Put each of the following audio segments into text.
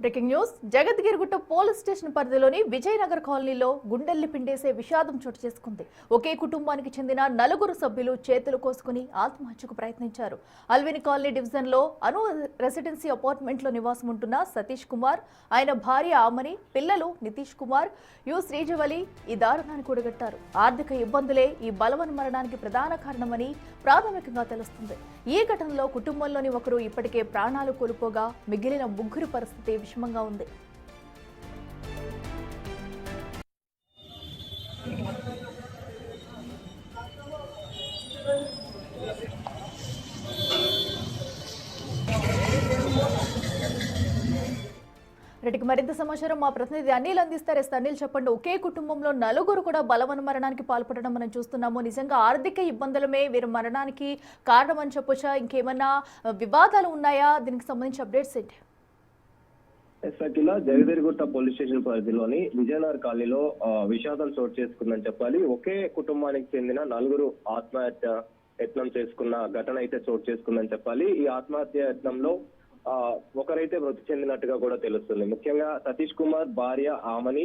Breaking news Jagadgirigutta police station పరిధిలోని విజయనగర్ కాలనీలో గుండెల్ని పిండేసే విషాదం చోటు చేసుకుంది. ఒకే కుటుంబానికి చెందిన 4 సభ్యులు చేతులు కోసుకుని ఆత్మహత్యకు ప్రయత్నించారు. అల్విని కాలనీ డివిజన్ లో అను రెసిడెన్సీ అపార్ట్మెంట్ లో నివాసం ఉంటున్న సతీష్ కుమార్, ఆయన భార్య ఆమని, పిల్లలు నితీష్ కుమార్, యు శ్రీజవలి ఈ దారుణాన్ని కూడగట్టారు. ఆర్థిక ఇబ్బందులే ఈ బలవన్ మరణానికి ప్రధాన కారణమని ప్రాథమికంగా తెలుస్తుంది. ఈ ఘటనలో కుటుంబంలోని ఒకరు ఇప్పటికే ప్రాణాలు కోల్పోగా మిగిలిన ముగ్గురు పరిస్థితి విషమంగా ఉంది. రెడ్డికి మరింత సమాచారం మా ప్రతినిధి అనిల్ అందిస్తారు. అనిల్, చెప్పండి, ఒకే కుటుంబంలో 4 కూడా బలవన్ మరణానికి పాల్పడడం మనం చూస్తున్నాము. నిజంగా ఆర్థిక ఇబ్బందులమే వీరి మరణానికి కారణం అని చెప్పొచ్చా? ఇంకేమన్నా వివాదాలు ఉన్నాయా? దీనికి సంబంధించి అప్డేట్స్ ఏంటి? జగదిరిగుట్ట పోలీస్ స్టేషన్ పరిధిలోని విజయనగర్ కాలనీలో విషాదం చోటు చేసుకుందని చెప్పాలి. ఒకే కుటుంబానికి చెందిన 4 ఆత్మహత్య యత్నం చేసుకున్న ఘటన అయితే చోటు చేసుకుందని చెప్పాలి. ఈ ఆత్మహత్య యత్నంలో ఒకరైతే మృతి చెందినట్టుగా కూడా తెలుస్తుంది. ముఖ్యంగా సతీష్ కుమార్ భార్య ఆమని,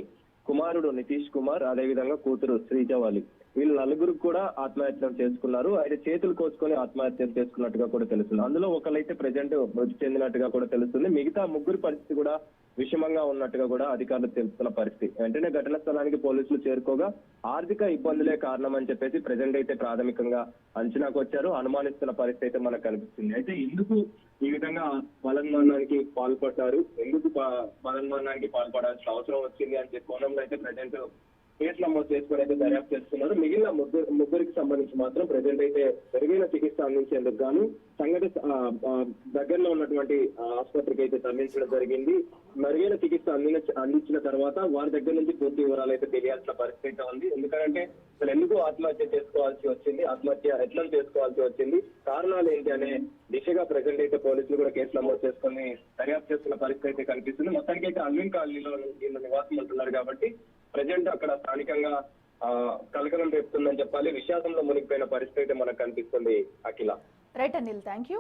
కుమారుడు నితీష్ కుమార్, అదేవిధంగా కూతురు శ్రీజవాలి, వీళ్ళు 4 కూడా ఆత్మహత్యం చేసుకున్నారు. అయితే చేతులు కోసుకొని ఆత్మహత్యం చేసుకున్నట్టుగా కూడా తెలుస్తుంది. అందులో ఒకరైతే ప్రజెంట్ మృతి చెందినట్టుగా కూడా తెలుస్తుంది. మిగతా 3 పరిస్థితి కూడా విషమంగా ఉన్నట్టుగా కూడా అధికారులు తెలుస్తున్న పరిస్థితి. వెంటనే ఘటనా స్థలానికి పోలీసులు చేరుకోగా ఆర్థిక ఇబ్బందులే కారణం అని చెప్పేసి ప్రజెంట్ అయితే ప్రాథమికంగా అంచనాకు వచ్చారు. అనుమానిస్తున్న పరిస్థితి అయితే మనకు కనిపిస్తుంది. అయితే ఎందుకు ఈ విధంగా బలన్మరణానికి పాల్పడ్డారు, ఎందుకు బలన్మరణానికి పాల్పడాల్సిన అవసరం వచ్చింది అని కోణంలో అయితే ప్రజెంట్ కేసు నమోదు చేసుకుని అయితే దర్యాప్తు చేస్తున్నారు. మిగిలిన ముగ్గురికి సంబంధించి మాత్రం ప్రజెంట్ అయితే మెరుగైన చికిత్స అందించేందుకు గాను సంఘటన దగ్గరలో ఉన్నటువంటి ఆసుపత్రికి అయితే తరలించడం జరిగింది. మెరుగైన చికిత్స అందించిన తర్వాత వారి దగ్గర నుంచి పూర్తి వివరాలు అయితే తెలియాల్సిన పరిస్థితి ఉంది. ఎందుకంటే అసలు ఎందుకు ఆత్మహత్య చేసుకోవాల్సి వచ్చింది, ఆత్మహత్య ఎట్లా చేసుకోవాల్సి వచ్చింది, కారణాలు ఏంటి అనే దిశగా ప్రజెంట్ అయితే పోలీసులు కూడా కేసు నమోదు చేసుకుని దర్యాప్తు చేస్తున్న పరిస్థితి అయితే కనిపిస్తుంది. మొత్తానికి అయితే అల్విన్ కాలనీలో నివాసం ఉంటున్నారు కాబట్టి ప్రజెంట్ అక్కడ స్థానికంగా కలకలం రేపుతుందని చెప్పాలి. విషాదంలో మునిగిపోయిన పరిస్థితి అయితే మనకు కనిపిస్తుంది. Akhila. Right Anil, thank you.